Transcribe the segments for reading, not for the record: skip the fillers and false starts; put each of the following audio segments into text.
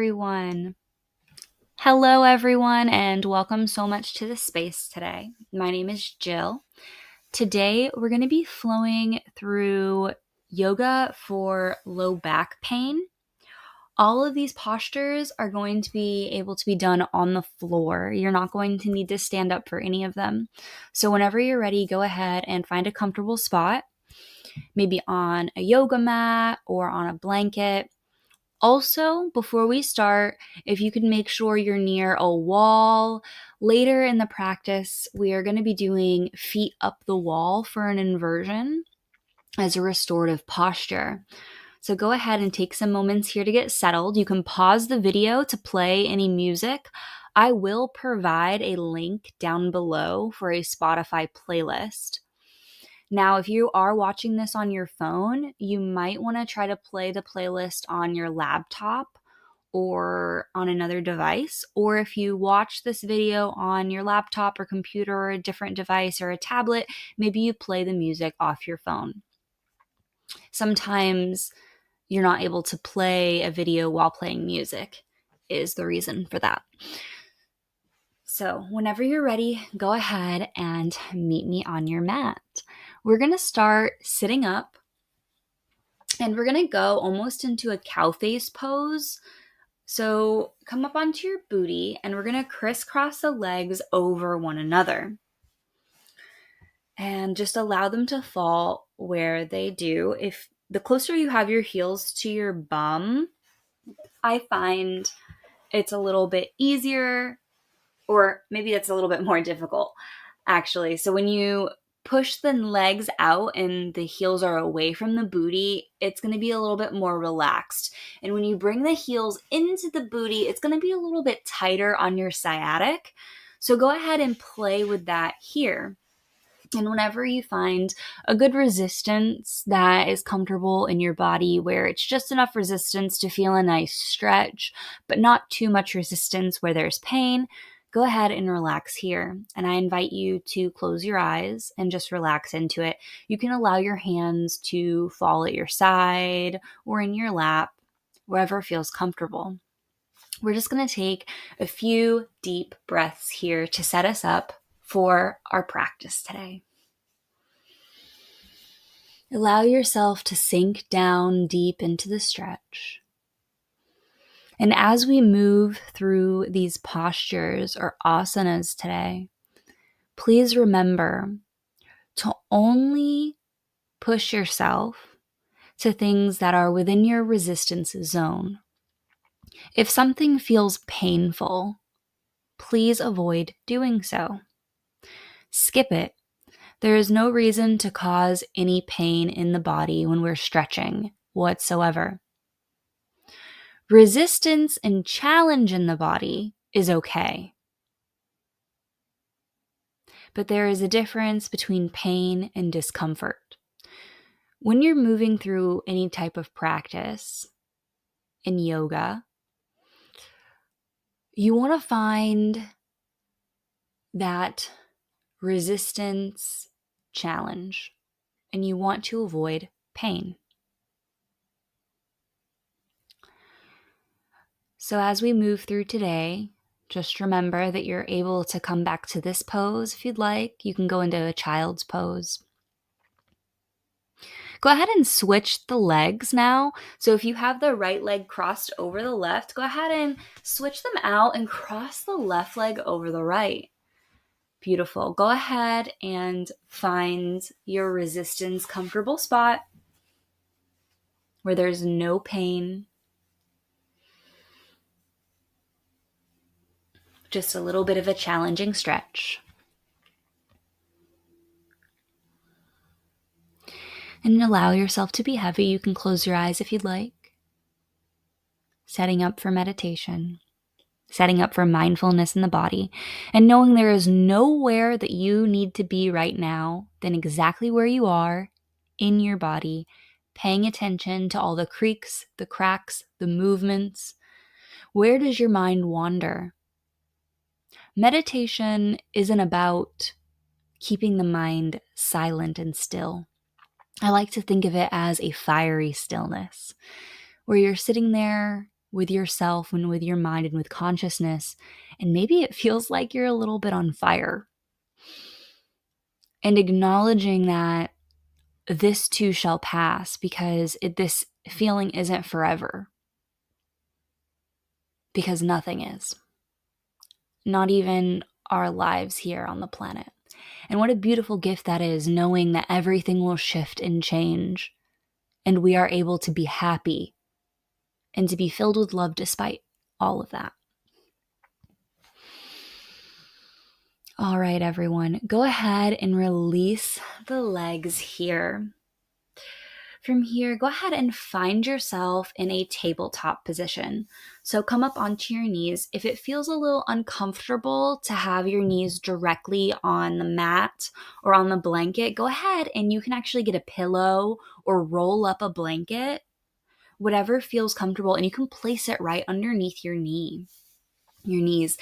everyone. Hello, everyone, and welcome so much to the space today. My name is Jill. Today, we're going to be flowing through yoga for low back pain. All of these postures are going to be able to be done on the floor. You're not going to need to stand up for any of them. So, whenever you're ready, go ahead and find a comfortable spot, maybe on a yoga mat or on a blanket. Also, before we start, if you can make sure you're near a wall. Later in the practice, we are going to be doing feet up the wall for an inversion as a restorative posture. So go ahead and take some moments here to get settled. You can pause the video to play any music. I will provide a link down below for a Spotify playlist. Now, if you are watching this on your phone, you might want to try to play the playlist on your laptop or on another device. Or if you watch this video on your laptop or computer or a different device or a tablet, maybe you play the music off your phone. Sometimes you're not able to play a video while playing music is the reason for that. So whenever you're ready, go ahead and meet me on your mat. We're going to start sitting up, and we're going to go almost into a cow face pose. So come up onto your booty, and we're going to crisscross the legs over one another. And just allow them to fall where they do. If the closer you have your heels to your bum, I find it's a little bit easier, or maybe it's a little bit more difficult, actually. So when you push the legs out and the heels are away from the booty, it's going to be a little bit more relaxed. And when you bring the heels into the booty, it's going to be a little bit tighter on your sciatic. So go ahead and play with that here. And whenever you find a good resistance that is comfortable in your body, where it's just enough resistance to feel a nice stretch, but not too much resistance where there's pain, go ahead and relax here. And I invite you to close your eyes and just relax into it. You can allow your hands to fall at your side or in your lap, wherever feels comfortable. We're just going to take a few deep breaths here to set us up for our practice today. Allow yourself to sink down deep into the stretch. And as we move through these postures or asanas today, please remember to only push yourself to things that are within your resistance zone. If something feels painful, please avoid doing so. Skip it. There is no reason to cause any pain in the body when we're stretching whatsoever. Resistance and challenge in the body is okay. But there is a difference between pain and discomfort. When you're moving through any type of practice in yoga, you want to find that resistance challenge, and you want to avoid pain. So as we move through today, just remember that you're able to come back to this pose if you'd like. You can go into a child's pose. Go ahead and switch the legs now. So if you have the right leg crossed over the left, go ahead and switch them out and cross the left leg over the right. Beautiful. Go ahead and find your resistance comfortable spot where there's no pain. Just a little bit of a challenging stretch. And allow yourself to be heavy. You can close your eyes if you'd like. Setting up for meditation. Setting up for mindfulness in the body. And knowing there is nowhere that you need to be right now than exactly where you are in your body. Paying attention to all the creaks, the cracks, the movements. Where does your mind wander? Meditation isn't about keeping the mind silent and still. I like to think of it as a fiery stillness, where you're sitting there with yourself and with your mind and with consciousness. And maybe it feels like you're a little bit on fire. And acknowledging that this too shall pass, because this feeling isn't forever. Because nothing is. Not even our lives here on the planet. And what a beautiful gift that is, knowing that everything will shift and change, and we are able to be happy and to be filled with love despite all of that. All right, everyone, go ahead and release the legs here. From here, go ahead and find yourself in a tabletop position. So come up onto your knees. If it feels a little uncomfortable to have your knees directly on the mat or on the blanket, go ahead and you can actually get a pillow or roll up a blanket, whatever feels comfortable, and you can place it right underneath your knees,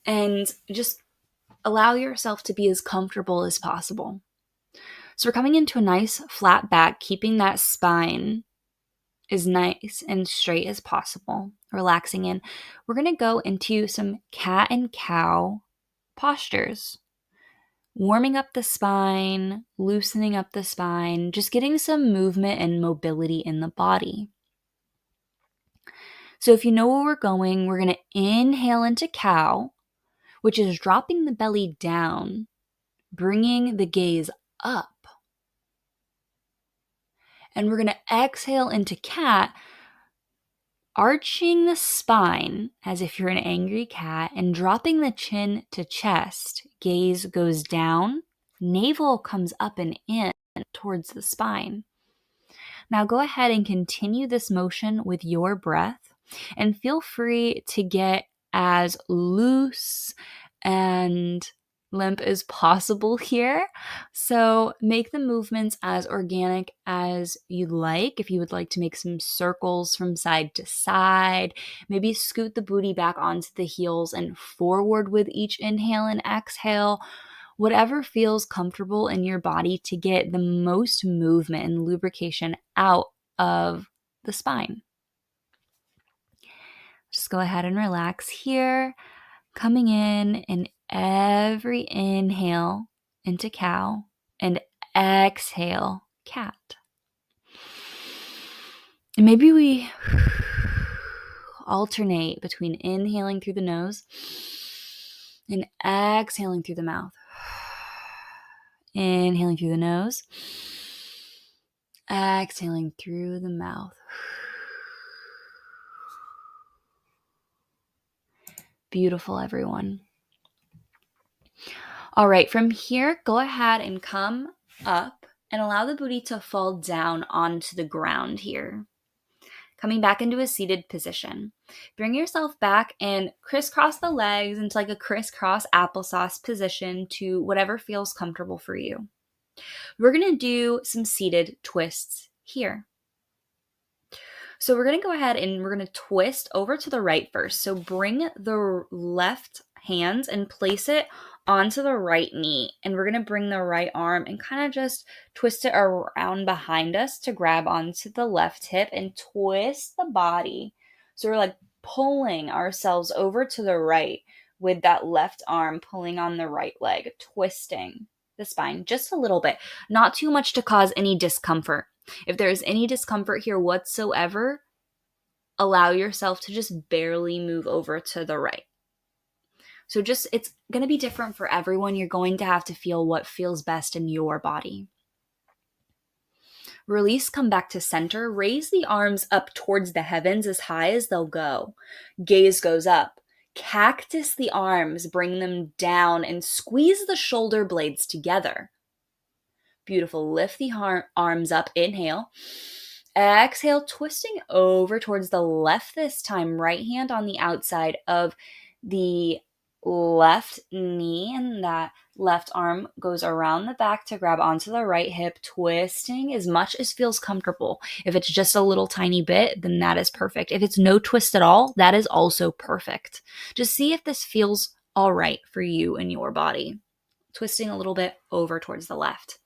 and just allow yourself to be as comfortable as possible. So we're coming into a nice flat back, keeping that spine as nice and straight as possible, relaxing in. We're going to go into some cat and cow postures, warming up the spine, loosening up the spine, just getting some movement and mobility in the body. So if you know where we're going to inhale into cow, which is dropping the belly down, bringing the gaze up. And we're going to exhale into cat, arching the spine as if you're an angry cat and dropping the chin to chest. Gaze goes down, navel comes up and in towards the spine. Now go ahead and continue this motion with your breath, and feel free to get as loose and limp as possible here. So make the movements as organic as you'd like. If you would like to make some circles from side to side, maybe scoot the booty back onto the heels and forward with each inhale and exhale. Whatever feels comfortable in your body to get the most movement and lubrication out of the spine. Just go ahead and relax here, coming in and every inhale into cow and exhale cat. And maybe we alternate between inhaling through the nose and exhaling through the mouth. Inhaling through the nose, exhaling through the mouth. Beautiful, everyone. All right, from here, go ahead and come up and allow the booty to fall down onto the ground here. Coming back into a seated position. Bring yourself back and crisscross the legs into like a crisscross applesauce position to whatever feels comfortable for you. We're going to do some seated twists here. So we're going to go ahead and we're going to twist over to the right first. So bring the left hand and place it onto the right knee. And we're going to bring the right arm and kind of just twist it around behind us to grab onto the left hip and twist the body. So we're like pulling ourselves over to the right with that left arm pulling on the right leg, twisting the spine just a little bit, not too much to cause any discomfort. If there's any discomfort here whatsoever, allow yourself to just barely move over to the right. So it's going to be different for everyone. You're going to have to feel what feels best in your body. Release, come back to center. Raise the arms up towards the heavens as high as they'll go. Gaze goes up. Cactus the arms, bring them down and squeeze the shoulder blades together. Beautiful. Lift the arms up. Inhale. Exhale, twisting over towards the left this time. Right hand on the outside of the left knee, and that left arm goes around the back to grab onto the right hip, twisting as much as feels comfortable. If it's just a little tiny bit, then that is perfect. If it's no twist at all, that is also perfect. Just see if this feels all right for you and your body. Twisting a little bit over towards the left.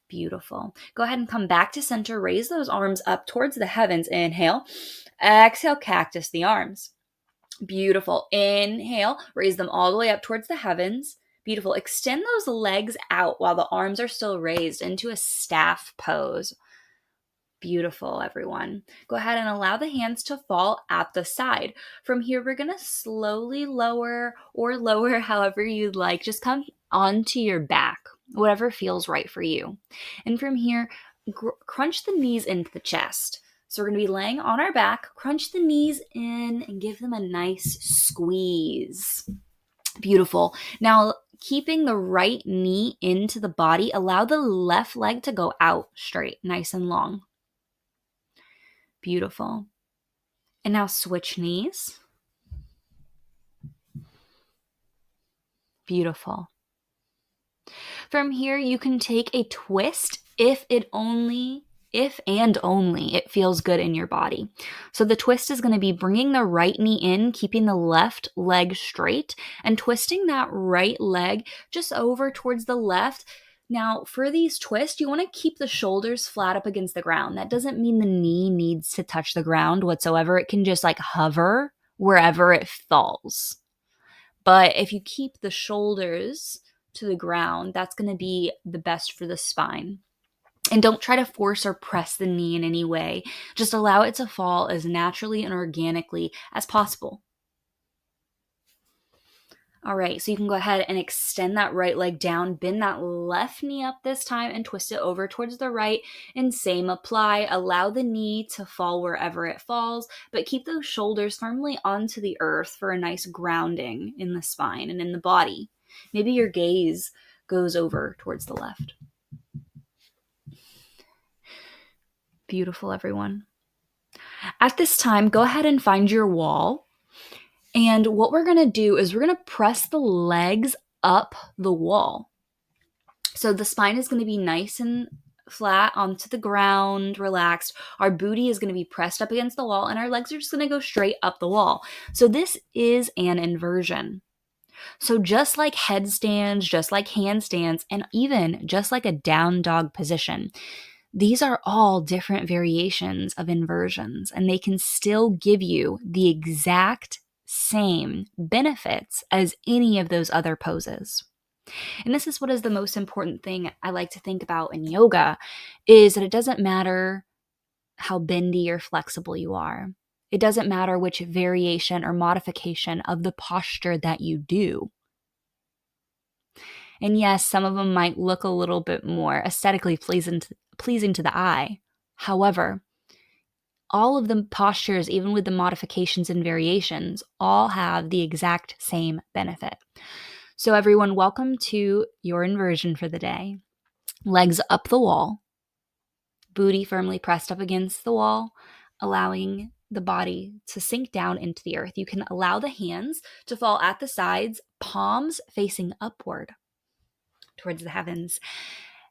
Beautiful. Go ahead and come back to center. Raise those arms up towards the heavens. Inhale. Exhale, cactus the arms. Beautiful. Inhale. Raise them all the way up towards the heavens. Beautiful. Extend those legs out while the arms are still raised into a staff pose. Beautiful, everyone. Go ahead and allow the hands to fall at the side. From here, we're going to slowly lower or lower however you'd like. Just come onto your back, whatever feels right for you. And from here, crunch the knees into the chest. So we're going to be laying on our back, crunch the knees in, and give them a nice squeeze. Beautiful. Now, keeping the right knee into the body, allow the left leg to go out straight, nice and long. Beautiful. And now switch knees. Beautiful. From here, you can take a twist if and only it feels good in your body. So the twist is going to be bringing the right knee in, keeping the left leg straight, and twisting that right leg just over towards the left. Now, for these twists, you want to keep the shoulders flat up against the ground. That doesn't mean the knee needs to touch the ground whatsoever. It can just like hover wherever it falls. But if you keep the shoulders to the ground, that's going to be the best for the spine. And don't try to force or press the knee in any way. Just allow it to fall as naturally and organically as possible. All right, so you can go ahead and extend that right leg down, bend that left knee up this time and twist it over towards the right, and same apply. Allow the knee to fall wherever it falls, but keep those shoulders firmly onto the earth for a nice grounding in the spine and in the body. Maybe your gaze goes over towards the left. Beautiful, everyone. At this time, go ahead and find your wall. And what we're going to do is we're going to press the legs up the wall. So the spine is going to be nice and flat onto the ground, relaxed. Our booty is going to be pressed up against the wall, and our legs are just going to go straight up the wall. So this is an inversion. So just like headstands, just like handstands, and even just like a down dog position, these are all different variations of inversions, and they can still give you the exact same benefits as any of those other poses. And this is what is the most important thing I like to think about in yoga, is that it doesn't matter how bendy or flexible you are. It doesn't matter which variation or modification of the posture that you do. And yes, some of them might look a little bit more aesthetically pleasing to the eye. However, all of the postures, even with the modifications and variations, all have the exact same benefit. So everyone, welcome to your inversion for the day. Legs up the wall, booty firmly pressed up against the wall, allowing the body to sink down into the earth. You can allow the hands to fall at the sides, palms facing upward towards the heavens.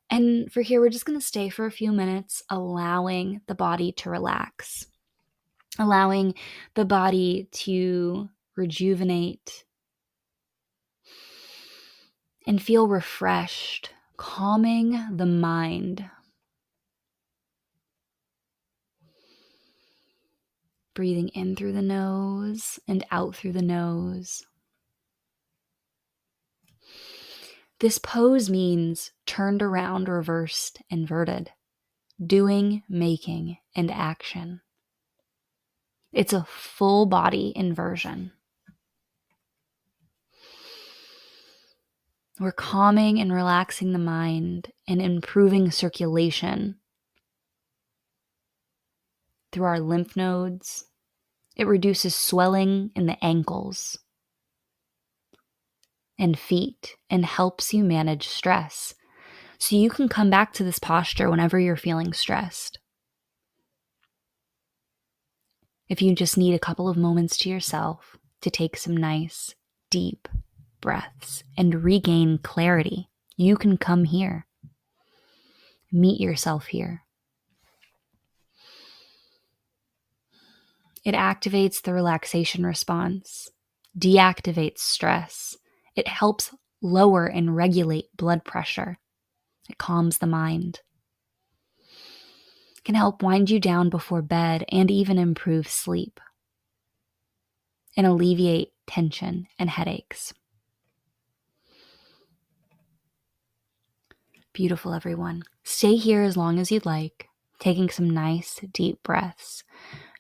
And for here, we're just going to stay for a few minutes, allowing the body to relax, allowing the body to rejuvenate and feel refreshed, calming the mind. Breathing in through the nose and out through the nose. This pose means turned around, reversed, inverted, doing, making, and action. It's a full body inversion. We're calming and relaxing the mind and improving circulation through our lymph nodes. It reduces swelling in the ankles and feet and helps you manage stress. So you can come back to this posture whenever you're feeling stressed. If you just need a couple of moments to yourself to take some nice, deep breaths and regain clarity, you can come here. Meet yourself here. It activates the relaxation response, deactivates stress. It helps lower and regulate blood pressure. It calms the mind. can help wind you down before bed and even improve sleep and alleviate tension and headaches. Beautiful, everyone. Stay here as long as you'd like, taking some nice, deep breaths,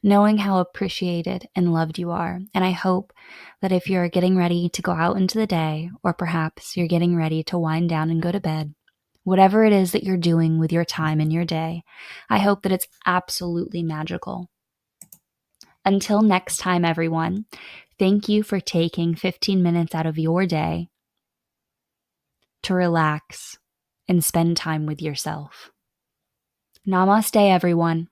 knowing how appreciated and loved you are. And I hope that if you're getting ready to go out into the day, or perhaps you're getting ready to wind down and go to bed, whatever it is that you're doing with your time in your day, I hope that it's absolutely magical. Until next time, everyone, thank you for taking 15 minutes out of your day to relax and spend time with yourself. Namaste, everyone.